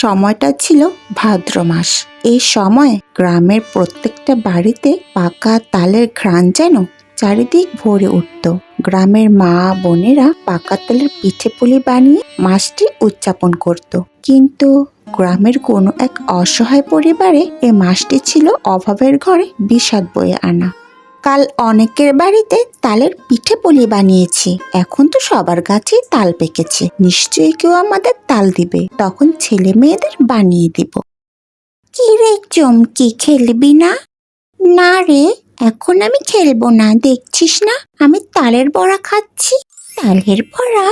সময়টা ছিল ভাদ্র মাস। এই সময় গ্রামের প্রত্যেকটা বাড়িতে পাকা তালের ঘ্রাণ যেন চারিদিক ভরে উঠত। গ্রামের মা বোনেরা পাকা তালের পিঠে পুলি বানিয়ে মাসটি উদযাপন করত। কিন্তু গ্রামের কোনো এক অসহায় পরিবারে এই মাসটি ছিল অভাবের ঘরে বিষাদ বয়ে আনা। কাল অনেকের বাড়িতে তালের পিঠে পুলি বানিয়েছি, এখন তো সবার গাছেই তাল পেকেছে, নিশ্চয়ই কেউ আমাদের তাল দিবে, তখন ছেলে মেয়েদের বানিয়ে দিব। কি রে চমকি, খেলবি না? না রে, এখন আমি খেলবো না, দেখছিস না আমি তালের বড়া খাচ্ছি। তালের বড়া?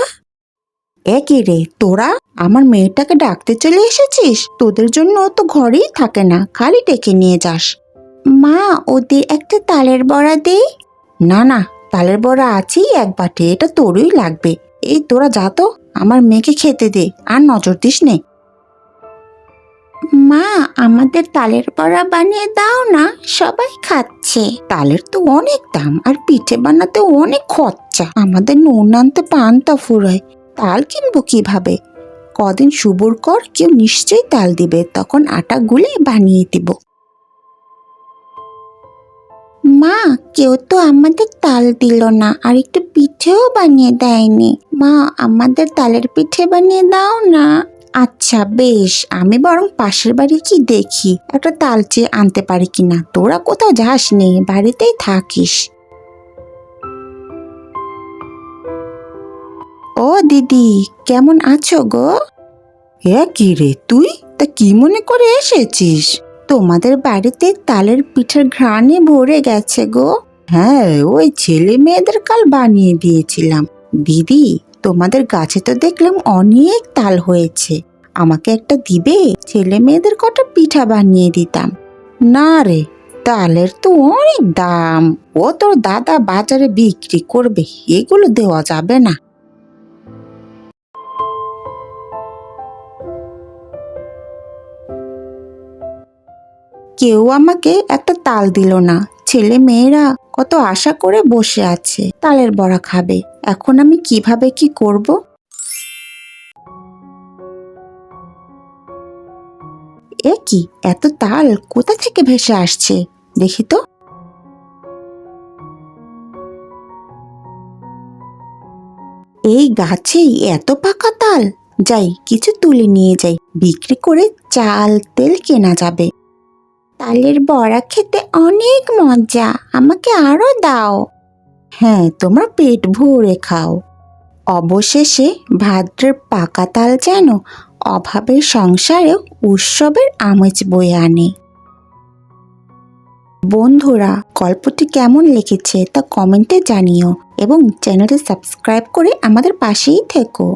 একই রে, তোরা আমার মেয়েটাকে ডাকতে চলে এসেছিস? তোদের জন্য তো ঘরেই থাকে না, খালি ডেকে নিয়ে যাস। মা, ওদের একটা তালের বড়া দে। না না, তালের বড়া আছেই এক বাটি, এটা তোরই লাগবে। এই তোরা যা তো, আমার মেয়েকে খেতে দে, আর নজর দিস নে। মা, আমাদের তালের বড়া বানিয়ে দাও না, সবাই খাচ্ছে। তালের তো অনেক দাম, আর পিঠে বানাতে অনেক খরচা, আমাদের নুন আনতে পান্তা ফুরায়, তাল কিনবো কিভাবে? কদিন সবুর কর, কেউ নিশ্চয়ই তাল দিবে, তখন আটা গুলে বানিয়ে দিব। মা, কেউ তো আমাদের তাল দিল না, আর একটু পিঠেও বানিয়ে দেয়নি। মা, আমাদের তালের পিঠে বানিয়ে দাও না। আচ্ছা বেশ, আমি বরং পাশের বাড়ি কি দেখি একটা তাল চেয়ে আনতে পারি কিনা। তোরা কোথাও যাস নি, বাড়িতেই থাকিস। ও দিদি, কেমন আছো গো? কি রে তুই, তা কি মনে করে এসেছিস? তোমাদের বাড়িতে তালের পিঠার ঘ্রাণে ভরে গেছে গো। হ্যাঁ, ওই ছেলে মেয়েদের কাল বানিয়ে দিয়েছিলাম। দিদি, তোমাদের গাছে তো দেখলাম অনেক তাল হয়েছে, আমাকে একটা দিবে? ছেলে মেয়েদের কটা পিঠা বানিয়ে দিতাম। না রে, তালের তো অনেক দাম, ও তোর দাদা বাজারে বিক্রি করবে, এগুলো দেওয়া যাবে না। কেউ আমাকে একটা তাল দিল না। ছেলে মেয়েরা কত আশা করে বসে আছে, তালের বড়া খাবে। এখন আমি কিভাবে কি করব? কি এত তাল কোথা থেকে ভেসে আসছে, দেখি তো। এই গাছেই এত পাকা তাল, যাই কিছু তুলে নিয়ে যাই, বিক্রি করে চাল তেল কেনা যাবে। তালের বড়া খেতে অনেক মজা, আমাকে আরো দাও। হ্যাঁ, তোমরা পেট ভরে খাও। অবশেষে ভাদ্রের পাকা তাল যেন অভাবের সংসারেও উৎসবের আমেজ বয়ে আনে। বন্ধুরা, গল্পটি কেমন লেগেছে তা কমেন্টে জানিও এবং চ্যানেলটি সাবস্ক্রাইব করে আমাদের পাশেই থেকো।